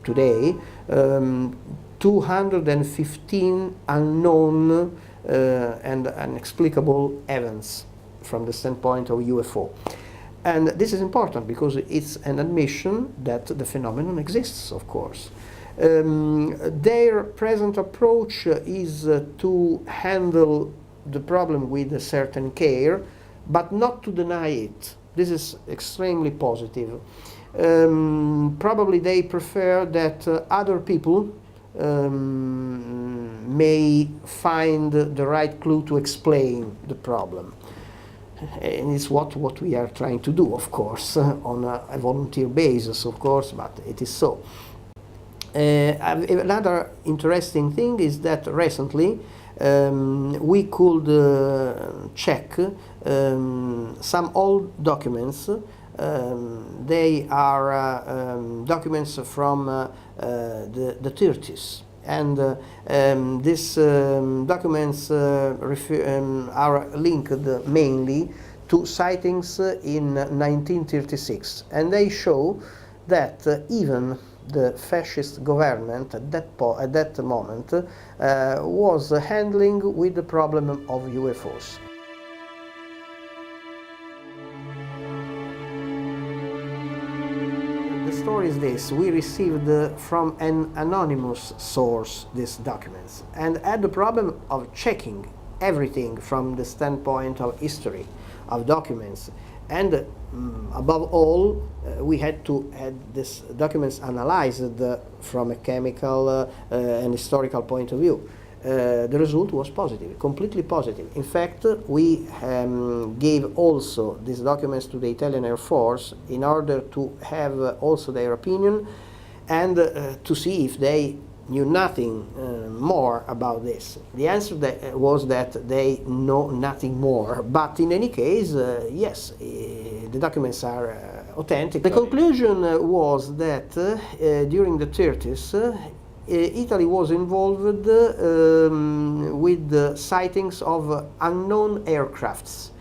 today, 215 unknown and inexplicable events from the standpoint of UFO. And this is important because it's an admission that the phenomenon exists, of course. Their present approach is to handle the problem with a certain care, but not to deny it. This is extremely positive. Probably they prefer that other people may find the right clue to explain the problem. And it's what we are trying to do, of course, on a volunteer basis, of course, but it is so. Another interesting thing is that recently we could check some old documents. They are documents from the 30s. And these documents are linked mainly to sightings in 1936, and they show that even the fascist government at that moment was handling with the problem of UFOs. The story is this: we received from an anonymous source these documents and had the problem of checking everything from the standpoint of history, of documents, and above all, we had to have these documents analyzed from a chemical and historical point of view. The result was positive, completely positive. In fact, we gave also these documents to the Italian Air Force in order to have also their opinion and to see if they knew nothing more about this. The answer was that they know nothing more, but in any case, yes, the documents are authentic. The conclusion was that during the 30s, Italy was involved with the sightings of unknown aircrafts.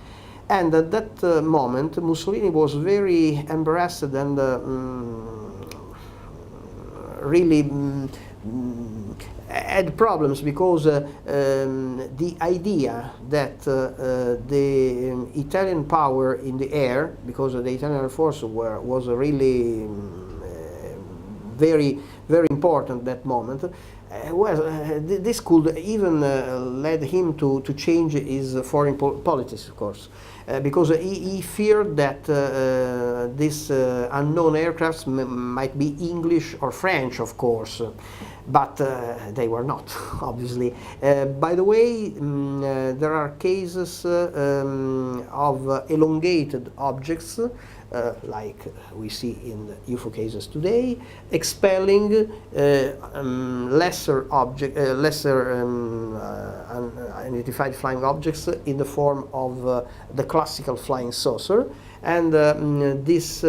And at that moment, Mussolini was very embarrassed and really had problems because the idea that the Italian power in the air, because the Italian Air Force was really very important that moment, this could even lead him to change his foreign politics, of course, because he feared that these unknown aircrafts might be English or French, of course, but they were not, obviously. By the way, there are cases of elongated objects, like we see in the UFO cases today, expelling lesser unidentified flying objects in the form of the classical flying saucer. And this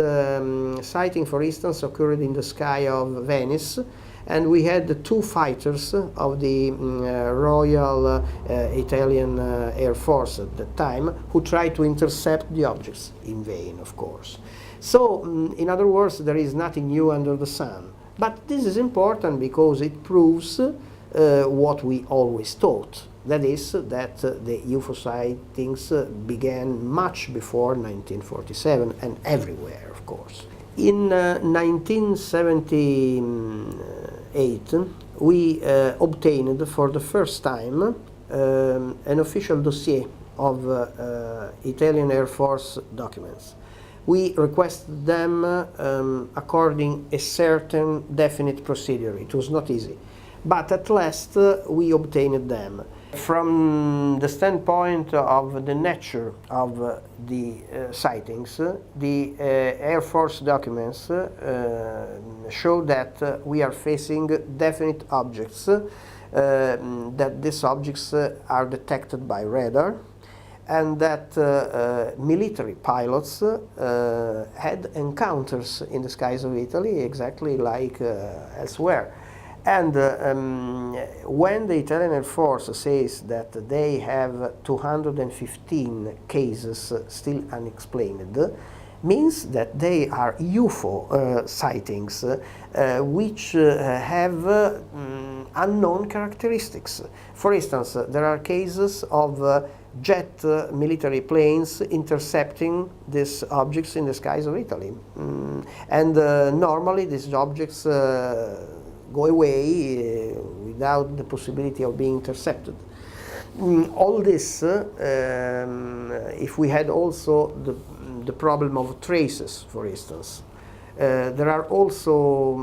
sighting, for instance, occurred in the sky of Venice, and we had two fighters of the Royal Italian Air Force at the time who tried to intercept the objects, in vain, of course. So, in other words, there is nothing new under the sun. But this is important because it proves what we always thought. That is, that the UFO sightings began much before 1947 and everywhere, of course. In 1978, we obtained for the first time an official dossier of Italian Air Force documents. We requested them according a certain definite procedure. It was not easy, but at last we obtained them. From the standpoint of the nature of the sightings, the Air Force documents show that we are facing definite objects, that these objects are detected by radar, and that military pilots had encounters in the skies of Italy exactly like elsewhere. And when the Italian Air Force says that they have 215 cases still unexplained, means that they are UFO sightings which have unknown characteristics. For instance, there are cases of jet military planes intercepting these objects in the skies of Italy. And normally these objects go away without the possibility of being intercepted. All this, if we had also the problem of traces, for instance. There are also...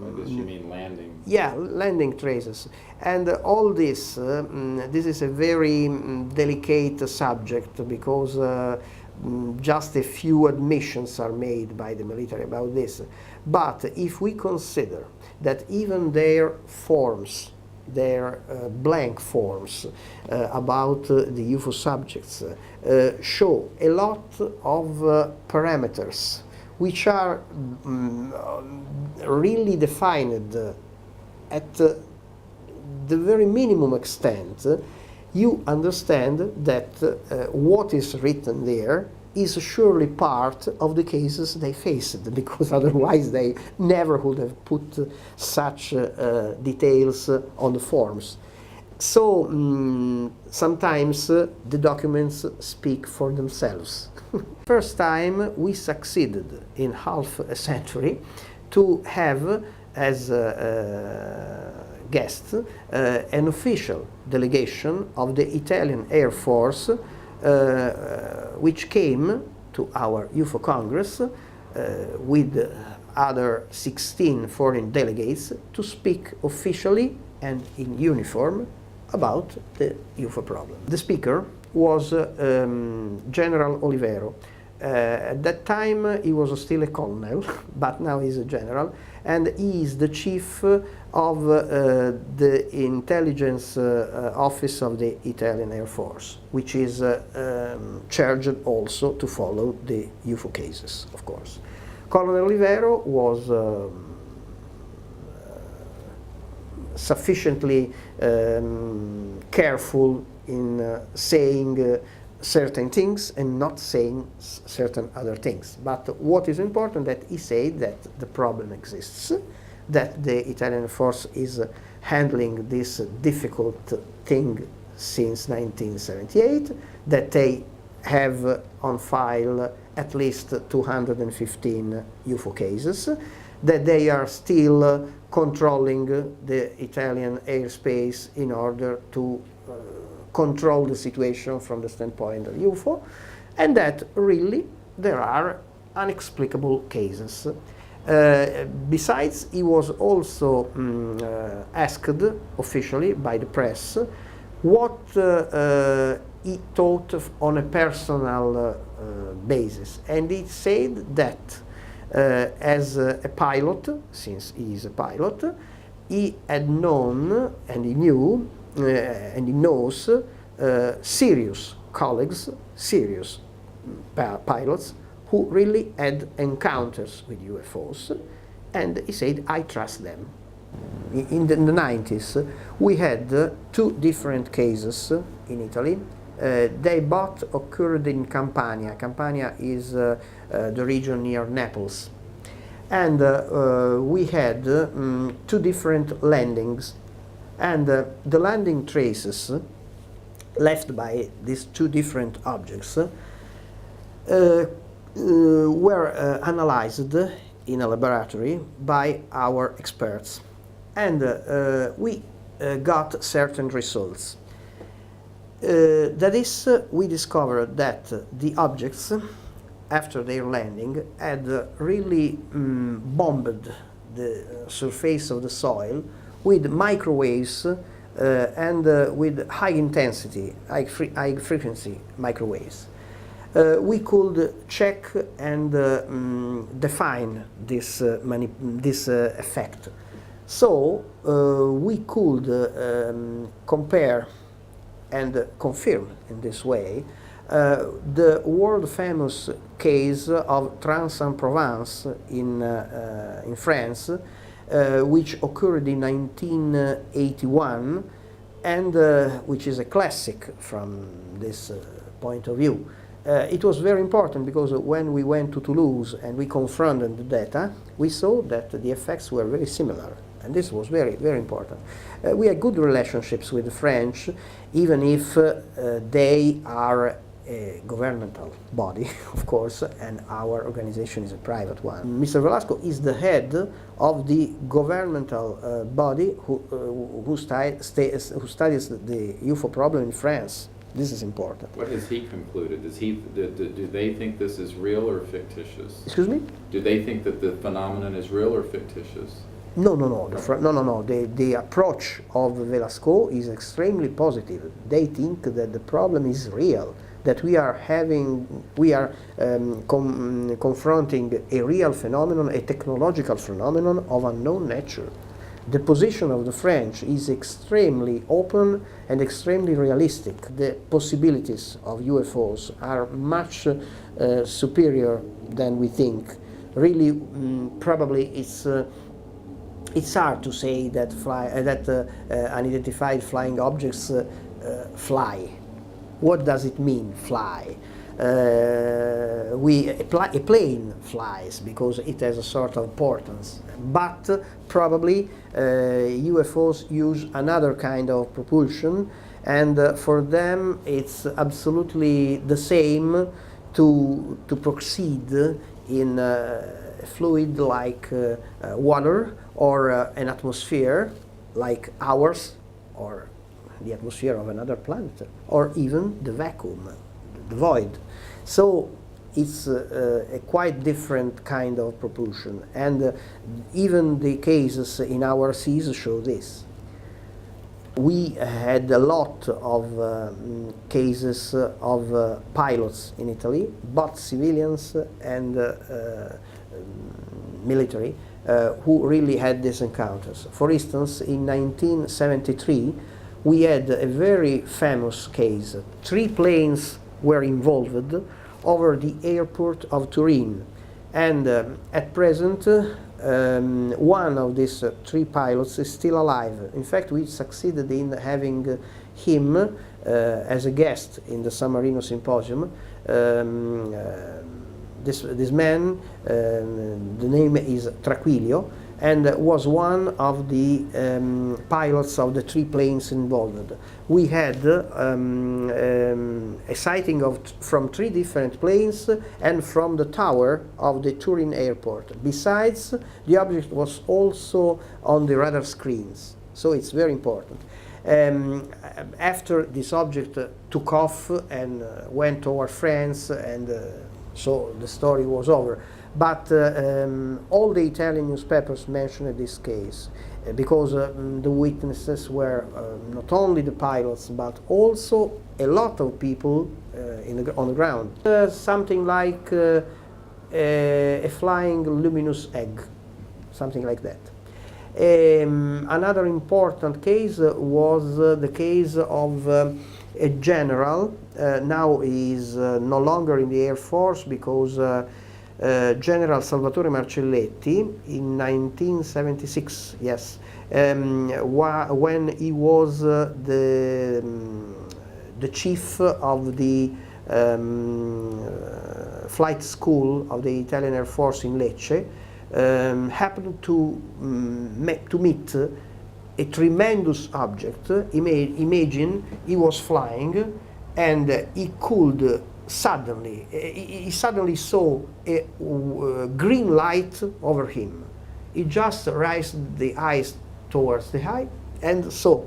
By this you mean landing? Yeah, landing traces. And all this, this is a very delicate subject because just a few admissions are made by the military about this. But if we consider that even their forms, their blank forms about the UFO subjects show a lot of parameters which are really defined at the very minimum extent, you understand that what is written there is surely part of the cases they faced, because otherwise they never would have put such details on the forms. So sometimes the documents speak for themselves. First time we succeeded in half a century to have as guest an official delegation of the Italian Air Force which came to our UFO Congress with other 16 foreign delegates to speak officially and in uniform about the UFO problem. The speaker was General Olivero. At that time he was still a colonel, but now he's a general, and he is the chief of the intelligence office of the Italian Air Force, which is charged also to follow the UFO cases, of course. Colonel Olivero was sufficiently careful in saying certain things and not saying certain other things. But what is important that he said that the problem exists, that the Italian force is handling this difficult thing since 1978, that they have on file at least 215 UFO cases, that they are still controlling the Italian airspace in order to control the situation from the standpoint of UFO, and that really there are inexplicable cases. Besides, he was also asked officially by the press what he thought on a personal basis, and he said that as a pilot, since he is a pilot, he had known and he knew and he knows serious colleagues, serious pilots who really had encounters with UFOs, and he said, I trust them. In the 90s, we had two different cases in Italy. They both occurred in Campania. Campania is the region near Naples. And we had two different landings. And the landing traces left by these two different objects were analyzed in a laboratory by our experts. And we got certain results. That is, we discovered that the objects, after their landing, had really bombed the surface of the soil with microwaves and with high intensity, high frequency microwaves. We could check and define this effect. So we could compare and confirm in this way the world famous case of Trans-en-Provence in France, which occurred in 1981 and which is a classic from this point of view. It was very important because when we went to Toulouse and we confronted the data, we saw that the effects were very similar. And this was very, very important. We had good relationships with the French, even if they are a governmental body, of course, and our organization is a private one. Mr. Velasco is the head of the governmental body who studies the UFO problem in France. This is important. What has he concluded? Do they think this is real or fictitious? Excuse me? Do they think that the phenomenon is real or fictitious? No. The approach of Velasco is extremely positive. They think that the problem is real, that we are confronting a real phenomenon, a technological phenomenon of unknown nature. The position of the French is extremely open and extremely realistic. The possibilities of UFOs are much superior than we think. Really, probably it's hard to say that unidentified flying objects fly. What does it mean, fly? A plane flies because it has a sort of portance, but probably UFOs use another kind of propulsion, and for them it's absolutely the same to proceed in a fluid like water or an atmosphere like ours, or the atmosphere of another planet, or even the vacuum, the void. So it's a quite different kind of propulsion, and even the cases in our seas show this. We had a lot of cases of pilots in Italy, both civilians and military, who really had these encounters. For instance, in 1973, we had a very famous case. 3 planes were involved over the airport of Turin, and at present one of these 3 pilots is still alive. In fact, we succeeded in having him as a guest in the San Marino Symposium. This man, the name is Traquilio, and was one of the pilots of the 3 planes involved. We had a sighting from 3 different planes and from the tower of the Turin airport. Besides, the object was also on the radar screens, so it's very important. After this object took off and went toward France, and so the story was over. But all the Italian newspapers mentioned this case because the witnesses were not only the pilots but also a lot of people on the ground. Something like a flying luminous egg, something like that. Another important case was the case of a general. Now he is no longer in the Air Force because General Salvatore Marcelletti in 1976, yes, when he was the chief of the flight school of the Italian Air Force in Lecce, happened to meet a tremendous object. Imagine he was flying and he could suddenly, he suddenly saw a green light over him. He just raised the eyes towards the eye and saw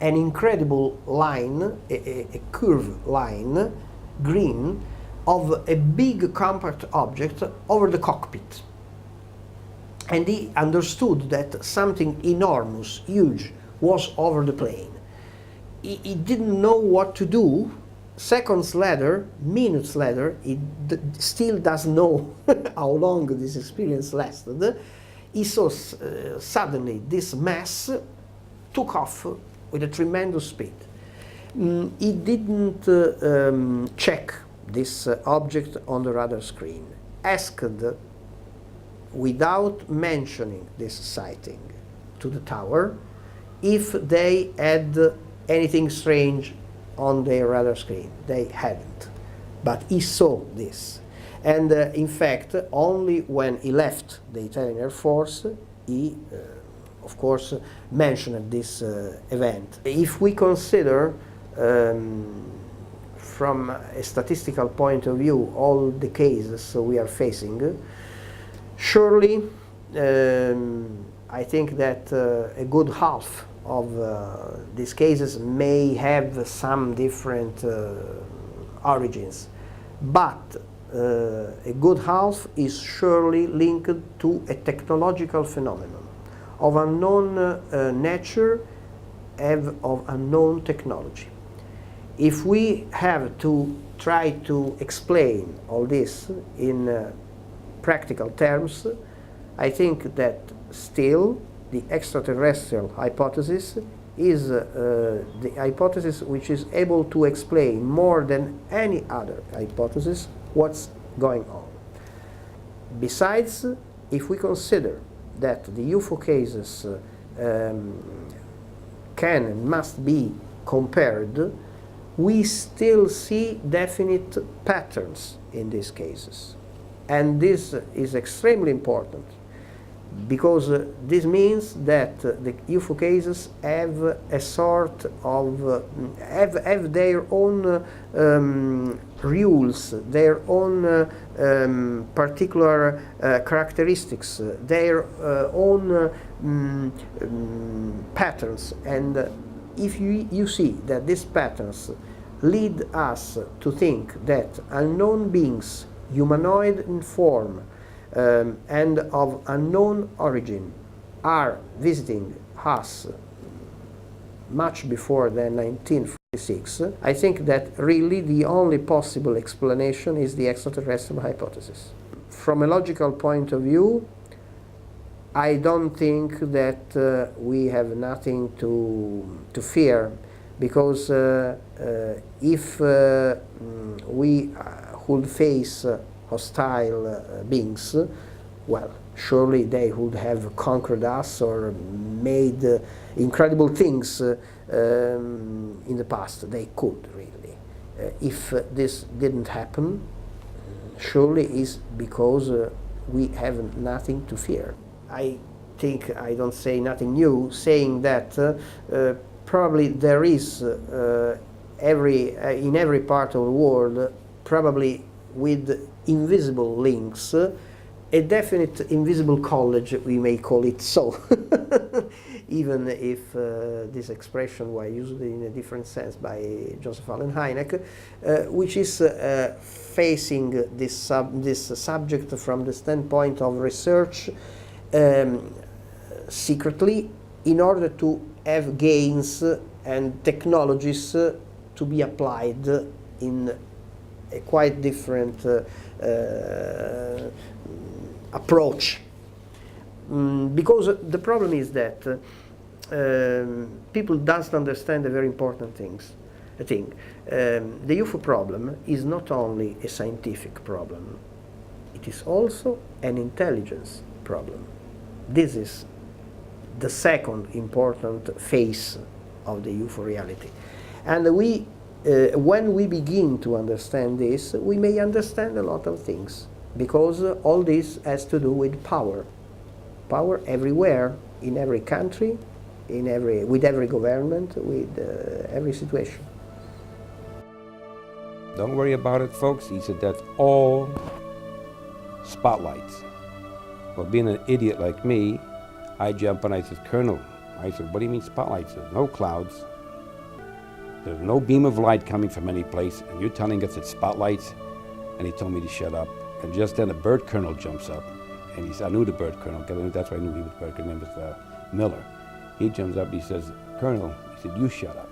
an incredible line, a curved line, green, of a big compact object over the cockpit. And he understood that something enormous, huge, was over the plane. He didn't know what to do. Seconds later, minutes later, he still doesn't know how long this experience lasted. He saw suddenly this mass took off with a tremendous speed. He didn't check this object on the radar screen, asked without mentioning this sighting to the tower if they had anything strange on their radar screen. They hadn't. but he saw this. And in fact, only when he left the Italian Air Force, he, of course, mentioned this event. If we consider from a statistical point of view all the cases we are facing, surely I think that a good half of these cases may have some different origins, but a good half is surely linked to a technological phenomenon of unknown nature and of unknown technology. If we have to try to explain all this in practical terms, I think that still the extraterrestrial hypothesis is the hypothesis which is able to explain more than any other hypothesis what's going on. Besides, if we consider that the UFO cases can and must be compared, we still see definite patterns in these cases. And this is extremely important, because this means that the UFO cases have a sort of have their own rules, their own particular characteristics, their own patterns. And if you see that these patterns lead us to think that unknown beings, humanoid in form, and of unknown origin, are visiting us much before than 1946, I think that really the only possible explanation is the extraterrestrial hypothesis. From a logical point of view, I don't think that we have nothing to fear, because if we would face hostile beings, well, surely they would have conquered us or made incredible things in the past. They could, really. If this didn't happen, surely it's because we have nothing to fear. I think I don't say nothing new saying that probably there is in every part of the world, probably with invisible links, a definite invisible college, we may call it so, even if this expression was used in a different sense by Joseph Allen Hynek, which is facing this subject from the standpoint of research secretly, in order to have gains and technologies to be applied in a quite different approach. Because the problem is that people don't understand a very important thing. The UFO problem is not only a scientific problem, it is also an intelligence problem. This is the second important phase of the UFO reality. And when we begin to understand this, we may understand a lot of things, because all this has to do with power. Power everywhere, in every country, with every government, with every situation. Don't worry about it, folks. He said that's all spotlights. Well, being an idiot like me, I jump and I said, Colonel, I said, what do you mean spotlights? There's no clouds. There's no beam of light coming from any place, and you're telling us it's spotlights? And he told me to shut up. And just then a bird colonel jumps up, and he said, I knew the bird colonel, because that's why I knew he was bird colonel. His name was Miller. He jumps up, he says, Colonel, he said, you shut up.